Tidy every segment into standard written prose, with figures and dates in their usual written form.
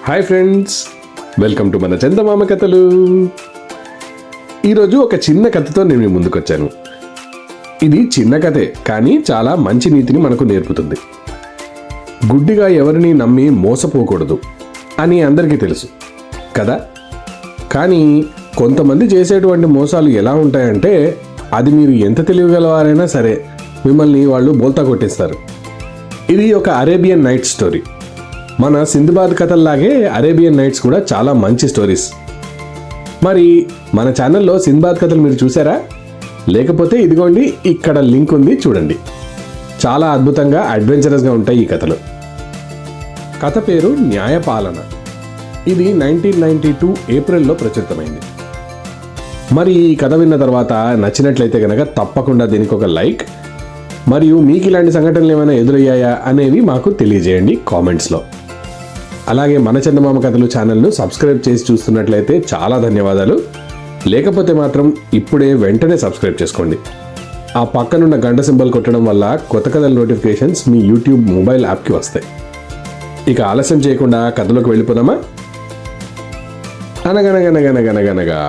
Hi friends, welcome to మన చందమామ కథలు. ఈరోజు ఒక చిన్న కథతో నేను మీ ముందుకు వచ్చాను. ఇది చిన్న కథే, కానీ చాలా మంచి నీతిని మనకు నేర్పుతుంది. గుడ్డిగా ఎవరిని నమ్మి మోసపోకూడదు అని అందరికీ తెలుసు కదా. కానీ కొంతమంది చేసేటువంటి మోసాలు ఎలా ఉంటాయంటే, అది మీరు ఎంత తెలియగలవారైనా సరే మిమ్మల్ని వాళ్ళు బోల్తా కొట్టేస్తారు. ఇది ఒక అరేబియన్ నైట్ స్టోరీ. మన సింధుబాద్ కథల్లాగే అరేబియన్ నైట్స్ కూడా చాలా మంచి స్టోరీస్. మరి మన ఛానల్లో సింధుబాద్ కథలు మీరు చూసారా? లేకపోతే ఇదిగోండి, ఇక్కడ లింక్ ఉంది, చూడండి. చాలా అద్భుతంగా అడ్వెంచరస్గా ఉంటాయి ఈ కథలు. కథ పేరు న్యాయపాలన. ఇది 1992 ఏప్రిల్లో ప్రచురితమైంది. మరి ఈ కథ విన్న తర్వాత నచ్చినట్లయితే కనుక తప్పకుండా దీనికి ఒక లైక్, మరియు మీకు ఇలాంటి సంఘటనలు ఏమైనా ఎదురయ్యాయా అనేవి మాకు తెలియజేయండి కామెంట్స్లో. అలాగే మన చందమామ కథలు ఛానల్ను సబ్స్క్రైబ్ చేసి చూస్తున్నట్లయితే చాలా ధన్యవాదాలు. లేకపోతే మాత్రం ఇప్పుడే వెంటనే సబ్స్క్రైబ్ చేసుకోండి. ఆ పక్కనున్న గంట సింబల్ కొట్టడం వల్ల కొత్త కథల నోటిఫికేషన్స్ మీ యూట్యూబ్ మొబైల్ యాప్కి వస్తాయి. ఇక ఆలస్యం చేయకుండా కథలోకి వెళ్ళిపోదామా? అనగనగనగనగనగనగా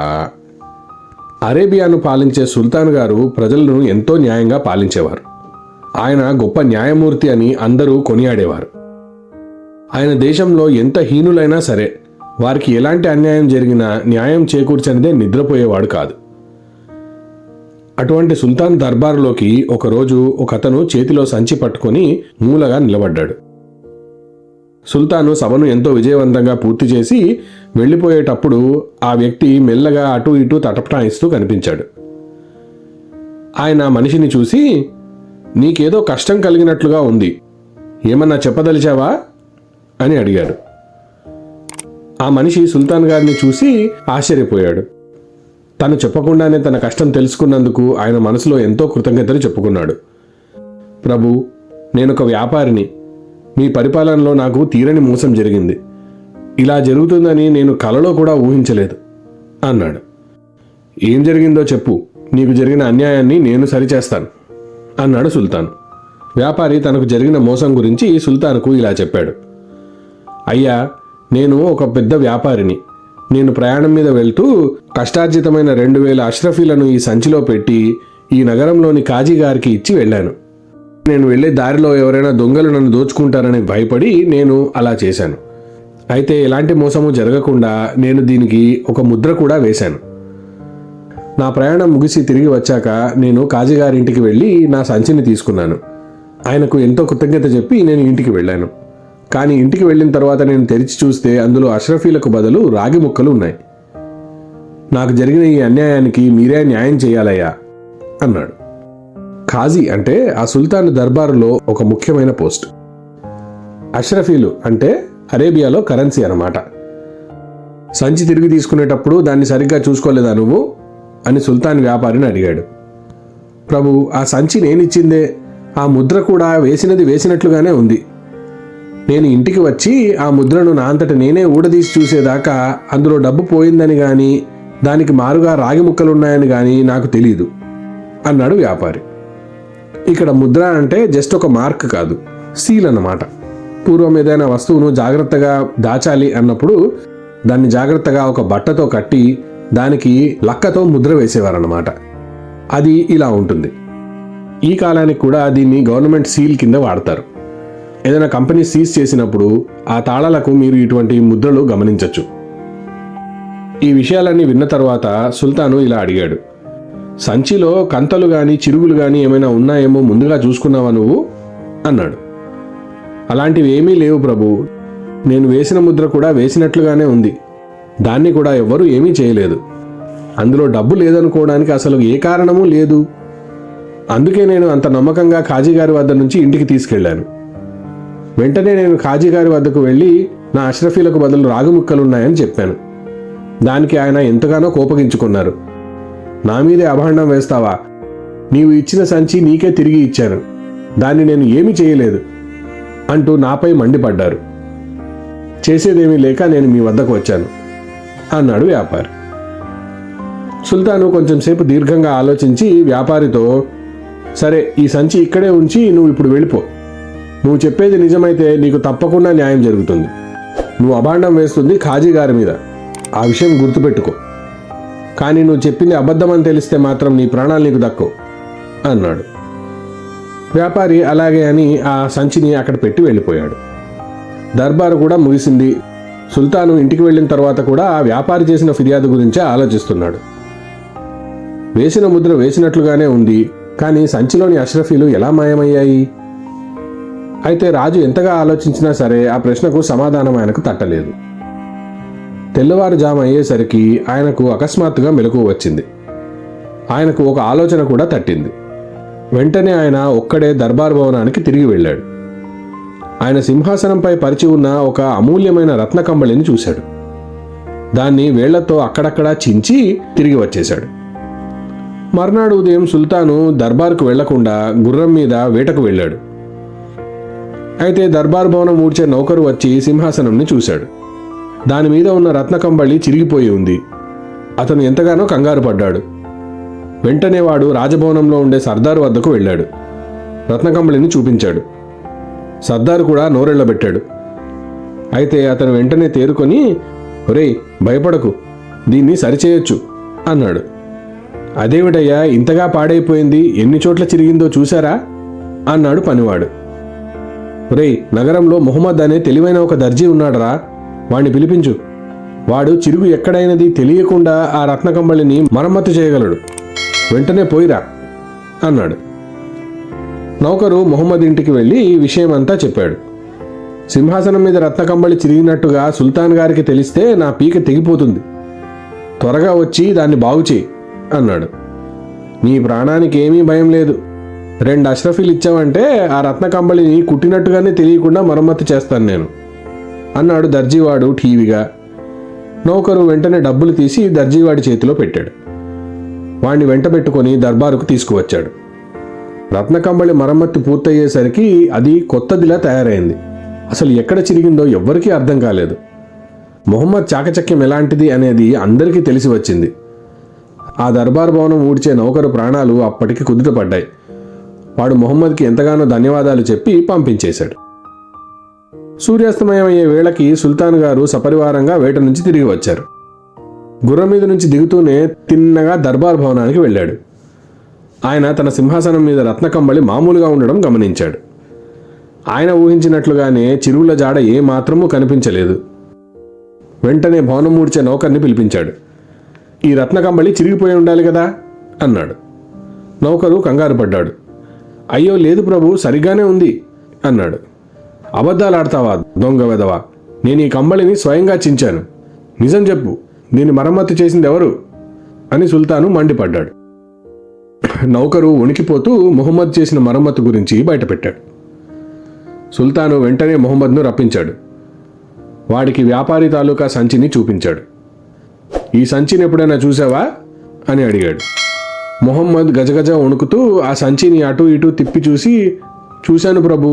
అరేబియాను పాలించే సుల్తాన్ గారు ప్రజలను ఎంతో న్యాయంగా పాలించేవారు. ఆయన గొప్ప న్యాయమూర్తి అని అందరూ కొనియాడేవారు. ఆయన దేశంలో ఎంత హీనులైనా సరే, వారికి ఎలాంటి అన్యాయం జరిగినా న్యాయం చేకూర్చనిదే నిద్రపోయేవాడు కాదు. అటువంటి సుల్తాన్ దర్బారులోకి ఒకరోజు ఒకతను చేతిలో సంచి పట్టుకొని మూలగా నిలబడ్డాడు. సుల్తాను సభను ఎంతో విజయవంతంగా పూర్తి చేసి వెళ్ళిపోయేటప్పుడు ఆ వ్యక్తి మెల్లగా అటూ ఇటూ తటపటాయిస్తూ కనిపించాడు. ఆయన మనిషిని చూసి, నీకేదో కష్టం కలిగినట్లుగా ఉంది, ఏమన్నా చెప్పదలిచావా అని అడిగాడు. ఆ మనిషి సుల్తాన్ గారిని చూసి ఆశ్చర్యపోయాడు. తను చెప్పకుండానే తన కష్టం తెలుసుకున్నందుకు ఆయన మనసులో ఎంతో కృతజ్ఞతలు చెప్పుకున్నాడు. ప్రభు, నేనొక వ్యాపారిని. మీ పరిపాలనలో నాకు తీరని మోసం జరిగింది. ఇలా జరుగుతుందని నేను కలలో కూడా ఊహించలేదు అన్నాడు. ఏం జరిగిందో చెప్పు, నీకు జరిగిన అన్యాయాన్ని నేను సరిచేస్తాను అన్నాడు సుల్తాన్. వ్యాపారి తనకు జరిగిన మోసం గురించి సుల్తాన్కు ఇలా చెప్పాడు. అయ్యా, నేను ఒక పెద్ద వ్యాపారిని. నేను ప్రయాణం మీద వెళ్తూ కష్టార్జితమైన 2000 అష్రఫీలను ఈ సంచిలో పెట్టి ఈ నగరంలోని కాజీ గారికి ఇచ్చి వెళ్ళాను. నేను వెళ్ళే దారిలో ఎవరైనా దొంగలు నన్ను దోచుకుంటారని భయపడి నేను అలా చేశాను. అయితే ఎలాంటి మోసము జరగకుండా నేను దీనికి ఒక ముద్ర కూడా వేశాను. నా ప్రయాణం ముగిసి తిరిగి వచ్చాక నేను కాజీ గారింటికి వెళ్ళి నా సంచిని తీసుకున్నాను. ఆయనకు ఎంతో కృతజ్ఞత చెప్పి నేను ఇంటికి వెళ్ళాను. కానీ ఇంటికి వెళ్ళిన తర్వాత నేను తెరిచి చూస్తే అందులో అష్రఫీలకు బదులు రాగి ముక్కలు ఉన్నాయి. నాకు జరిగిన ఈ అన్యాయానికి మీరే న్యాయం చేయాలయ్యా అన్నాడు. ఖాజీ అంటే ఆ సుల్తాన్ దర్బారులో ఒక ముఖ్యమైన పోస్ట్. అష్రఫీలు అంటే అరేబియాలో కరెన్సీ అన్నమాట. సంచి తిరిగి తీసుకునేటప్పుడు దాన్ని సరిగ్గా చూసుకోలేదా నువ్వు అని సుల్తాన్ వ్యాపారిని అడిగాడు. ప్రభు, ఆ సంచి నేనిచ్చిందే, ఆ ముద్ర కూడా వేసినది వేసినట్లుగానే ఉంది. నేను ఇంటికి వచ్చి ఆ ముద్రను నా అంతట నేనే ఊడదీసి చూసేదాకా అందులో డబ్బు పోయిందని కానీ దానికి మారుగా రాగి ముక్కలున్నాయని కానీ నాకు తెలీదు అన్నాడు వ్యాపారి. ఇక్కడ ముద్ర అంటే జస్ట్ ఒక మార్క్ కాదు, సీల్ అన్నమాట. పూర్వం ఏదైనా వస్తువును జాగ్రత్తగా దాచాలి అన్నప్పుడు దాన్ని జాగ్రత్తగా ఒక బట్టతో కట్టి దానికి లక్కతో ముద్ర వేసేవారన్నమాట. అది ఇలా ఉంటుంది. ఈ కాలానికి కూడా దీన్ని గవర్నమెంట్ సీల్ కింద వాడతారు. ఏదైనా కంపెనీ సీజ్ చేసినప్పుడు ఆ తాళాలకు మీరు ఇటువంటి ముద్రలు గమనించవచ్చు. ఈ విషయాలన్నీ విన్న తర్వాత సుల్తాను ఇలా అడిగాడు. సంచిలో కంతలు గాని చిరుగులు గాని ఏమైనా ఉన్నాయేమో ముందుగా చూసుకున్నావా నువ్వు అన్నాడు. అలాంటివి ఏమీ లేవు ప్రభు. నేను వేసిన ముద్ర కూడా వేసినట్లుగానే ఉంది. దాన్ని కూడా ఎవ్వరూ ఏమీ చేయలేదు. అందులో డబ్బు లేదనుకోవడానికి అసలు ఏ కారణమూ లేదు. అందుకే నేను అంత నమ్మకంగా కాజీ గారి వద్ద నుంచి ఇంటికి తీసుకెళ్లాను. వెంటనే నేను కాజీ గారి వద్దకు వెళ్ళి నా అష్రఫీలకు బదులు రాగి ముక్కలున్నాయని చెప్పాను. దానికి ఆయన ఎంతగానో కోపగించుకున్నారు. నా మీదే అభాండం వేస్తావా? నీవు ఇచ్చిన సంచి నీకే తిరిగి ఇచ్చాను, దాన్ని నేను ఏమీ చేయలేదు అంటూ నాపై మండిపడ్డారు. చేసేదేమీ లేక నేను మీ వద్దకు వచ్చాను అన్నాడు వ్యాపారి. సుల్తాను కొంచెం సేపు దీర్ఘంగా ఆలోచించి వ్యాపారితో, సరే, ఈ సంచి ఇక్కడే ఉంచి నువ్వు ఇప్పుడు వెళ్ళిపో. నువ్వు చెప్పేది నిజమైతే నీకు తప్పకుండా న్యాయం జరుగుతుంది. నువ్వు అభాండం వేస్తుంది ఖాజీ గారి మీద, ఆ విషయం గుర్తుపెట్టుకో. కానీ నువ్వు చెప్పింది అబద్ధమని తెలిస్తే మాత్రం నీ ప్రాణాలు నీకు దక్కవు అన్నాడు. వ్యాపారి అలాగే అని ఆ సంచిని అక్కడ పెట్టి వెళ్ళిపోయాడు. దర్బారు కూడా ముగిసింది. సుల్తాను ఇంటికి వెళ్ళిన తర్వాత కూడా ఆ వ్యాపారి చేసిన ఫిర్యాదు గురించే ఆలోచిస్తున్నాడు. వేసిన ముద్ర వేసినట్లుగానే ఉంది, కానీ సంచిలోని అష్రఫీలు ఎలా మాయమయ్యాయి? అయితే రాజు ఎంతగా ఆలోచించినా సరే ఆ ప్రశ్నకు సమాధానం ఆయనకు తట్టలేదు. తెల్లవారుజాము అయ్యేసరికి ఆయనకు అకస్మాత్తుగా మెలకువ వచ్చింది. ఆయనకు ఒక ఆలోచన కూడా తట్టింది. వెంటనే ఆయన ఒక్కడే దర్బార్ భవనానికి తిరిగి వెళ్ళాడు. ఆయన సింహాసనంపై పరిచి ఉన్న ఒక అమూల్యమైన రత్న కంబళిని చూశాడు. దాన్ని వేళ్లతో అక్కడక్కడా చించి తిరిగి వచ్చేశాడు. మర్నాడు ఉదయం సుల్తాను దర్బార్కు వెళ్లకుండా గుర్రం మీద వేటకు వెళ్ళాడు. అయితే దర్బార్ భవనం ఊడ్చే నౌకరు వచ్చి సింహాసనంని చూశాడు. దాని మీద ఉన్న రత్న కంబళి చిరిగిపోయి ఉంది. అతను ఎంతగానో కంగారు పడ్డాడు. వెంటనే వాడు రాజభవనంలో ఉండే సర్దారు వద్దకు వెళ్ళాడు. రత్నకంబళిని చూపించాడు. సర్దారు కూడా నోరెళ్లబెట్టాడు. అయితే అతను వెంటనే తేరుకొని, ఒరేయ్ భయపడకు, దీన్ని సరిచేయొచ్చు అన్నాడు. అదేమిటయ్యా ఇంతగా పాడైపోయింది, ఎన్ని చోట్ల చిరిగిందో చూశారా అన్నాడు పనివాడు. ఒరేయ్, నగరంలో మొహమ్మద్ అనే తెలివైన ఒక దర్జీ ఉన్నాడరా, వాణ్ణి పిలిపించు. వాడు చిరుగు ఎక్కడైనది తెలియకుండా ఆ రత్నకంబళిని మరమ్మతు చేయగలడు. వెంటనే పోయిరా అన్నాడు. నౌకరు మొహమ్మద్ ఇంటికి వెళ్ళి ఈ విషయమంతా చెప్పాడు. సింహాసనం మీద రత్నకంబళి చిరిగినట్టుగా సుల్తాన్ గారికి తెలిస్తే నా పీక తెగిపోతుంది. త్వరగా వచ్చి దాన్ని బాగుచేయి అన్నాడు. నీ ప్రాణానికి ఏమీ భయం లేదు. 2 అష్రఫీలు ఇచ్చావంటే ఆ రత్నకంబళిని కుట్టినట్టుగానే తెలియకుండా మరమ్మతు చేస్తాను నేను అన్నాడు దర్జీవాడు ఠీవిగా. నౌకరు వెంటనే డబ్బులు తీసి దర్జీవాడి చేతిలో పెట్టాడు. వాణ్ణి వెంటబెట్టుకొని దర్బారుకు తీసుకువచ్చాడు. రత్నకంబళి మరమ్మత్తు పూర్తయ్యేసరికి అది కొత్తదిలా తయారైంది. అసలు ఎక్కడ చిరిగిందో ఎవ్వరికీ అర్థం కాలేదు. మొహమ్మద్ చాకచక్యం ఎలాంటిది అనేది అందరికీ తెలిసి వచ్చింది. ఆ దర్బార్ భవనం ఊడ్చే నౌకరు ప్రాణాలు అప్పటికి కుదుటపడ్డాయి. వాడు మొహమ్మద్కి ఎంతగానో ధన్యవాదాలు చెప్పి పంపించేశాడు. సూర్యాస్తమయం అయ్యే వేళకి సుల్తాన్ గారు సపరివారంగా వేట నుంచి తిరిగి వచ్చారు. గుర్రం మీద నుంచి దిగుతూనే తిన్నగా దర్బార్ భవనానికి వెళ్ళాడు. ఆయన తన సింహాసనం మీద రత్నకంబళి మామూలుగా ఉండడం గమనించాడు. ఆయన ఊహించినట్లుగానే చిరువుల జాడ ఏ మాత్రమూ కనిపించలేదు. వెంటనే భవనం ఊడ్చే నౌకర్ని పిలిపించాడు. ఈ రత్నకంబళి చిరిగిపోయి ఉండాలి కదా అన్నాడు. నౌకరు కంగారు పడ్డాడు. అయ్యో లేదు ప్రభు, సరిగ్గానే ఉంది అన్నాడు. అబద్ధాలాడతావా దొంగ వెధవా, నేను ఈ కంబళిని స్వయంగా చించాను, నిజం చెప్పు, దీన్ని మరమ్మతు చేసింది ఎవరు అని సుల్తాను మండిపడ్డాడు. నౌకరు వణికిపోతూ మొహమ్మద్ చేసిన మరమ్మతు గురించి బయటపెట్టాడు. సుల్తాను వెంటనే మొహమ్మద్ను రప్పించాడు. వాడికి వ్యాపారి తాలూకా సంచిని చూపించాడు. ఈ సంచిని ఎప్పుడైనా చూసావా అని అడిగాడు. మొహమ్మద్ గజగజ వణుకుతూ ఆ సంచిని అటు ఇటు తిప్పి చూశాను ప్రభు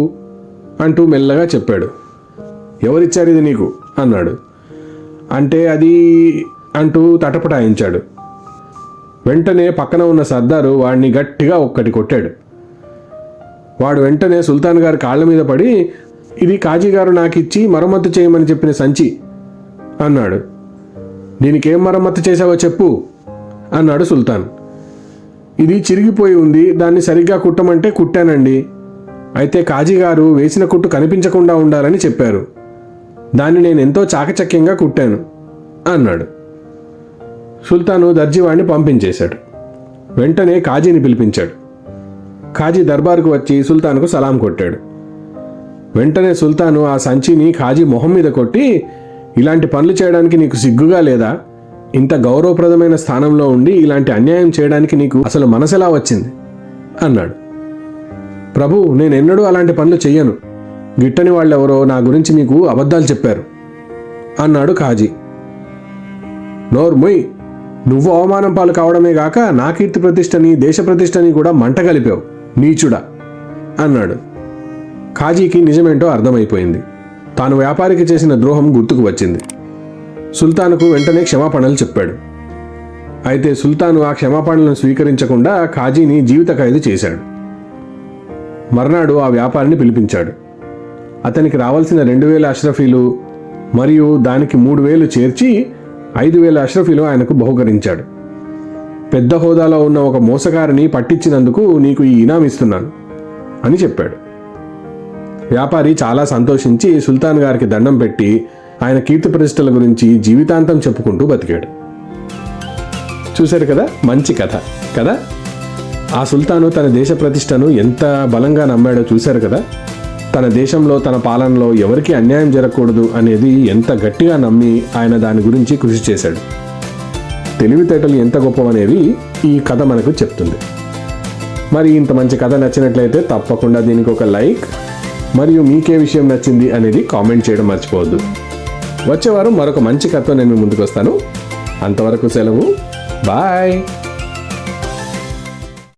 అంటూ మెల్లగా చెప్పాడు. ఎవరిచ్చారు ఇది నీకు అన్నాడు. అంటే అది అంటూ తటపటాయించాడు. వెంటనే పక్కన ఉన్న సర్దారు వాడిని గట్టిగా ఒక్కటి కొట్టాడు. వాడు వెంటనే సుల్తాన్ గారి కాళ్ళ మీద పడి, ఇది కాజీ గారు నాకిచ్చి మరమ్మతు చేయమని చెప్పిన సంచి అన్నాడు. దీనికేం మరమ్మతు చేశావో చెప్పు అన్నాడు సుల్తాన్. ఇది చిరిగిపోయి ఉంది, దాన్ని సరిగ్గా కుట్టమంటే కుట్టానండి. అయితే కాజీ గారు వేసిన కుట్టు కనిపించకుండా ఉండాలని చెప్పారు. దాన్ని నేను ఎంతో చాకచక్యంగా కుట్టాను అన్నాడు. సుల్తాను దర్జీవాణ్ణి పంపించేశాడు. వెంటనే కాజీని పిలిపించాడు. కాజీ దర్బారుకు వచ్చి సుల్తాన్కు సలాం కొట్టాడు. వెంటనే సుల్తాను ఆ సంచిని కాజీ మొహం మీద కొట్టి, ఇలాంటి పనులు చేయడానికి నీకు సిగ్గుగా లేదా? ఇంత గౌరవప్రదమైన స్థానంలో ఉండి ఇలాంటి అన్యాయం చేయడానికి నీకు అసలు మనసెలా వచ్చింది అన్నాడు. ప్రభు, నేనెన్నడూ అలాంటి పనులు చెయ్యను. గిట్టని వాళ్ళెవరో నా గురించి మీకు అబద్ధాలు చెప్పారు అన్నాడు కాజీ. నోర్ముయ్, నువ్వు అవమానం పాలు కావడమే గాక నా కీర్తి ప్రతిష్టని దేశ ప్రతిష్టని కూడా మంట కలిపావు, నీచుడా అన్నాడు. కాజీకి నిజమేంటో అర్థమైపోయింది. తాను వ్యాపారికి చేసిన ద్రోహం గుర్తుకు వచ్చింది. సుల్తానుకు వెంటనే క్షమాపణలు చెప్పాడు. అయితే సుల్తాను ఆ క్షమాపణలను స్వీకరించకుండా కాజీని జీవిత ఖైదు చేశాడు. మర్నాడు ఆ వ్యాపారిని పిలిపించాడు. అతనికి రావాల్సిన 2000 అష్రఫీలు, మరియు దానికి 3,000 చేర్చి 5,000 అష్రఫీలు ఆయనకు బహుకరించాడు. పెద్ద హోదాలో ఉన్న ఒక మోసగారిని పట్టించినందుకు నీకు ఈ ఇనాం ఇస్తున్నాను అని చెప్పాడు. వ్యాపారి చాలా సంతోషించి సుల్తాన్ గారికి దండం పెట్టి ఆయన కీర్తి ప్రతిష్టల గురించి జీవితాంతం చెప్పుకుంటూ బతికాడు. చూశారు కదా, మంచి కథ కదా. ఆ సుల్తాను తన దేశ ప్రతిష్టను ఎంత బలంగా నమ్మాడో చూశారు కదా. తన దేశంలో తన పాలనలో ఎవరికీ అన్యాయం జరగకూడదు అనేది ఎంత గట్టిగా నమ్మి ఆయన దాని గురించి కృషి చేశాడు. తెలివితేటలు ఎంత గొప్పవనేవి ఈ కథ మనకు చెప్తుంది. మరి ఇంత మంచి కథ నచ్చినట్లయితే తప్పకుండా దీనికి ఒక లైక్, మరియు మీకే విషయం నచ్చింది అనేది కామెంట్ చేయడం మర్చిపోవద్దు. వచ్చే వారం మరొక మంచి కథతో నేను ముందుకు వస్తాను. అంతవరకు సెలవు. బాయ్.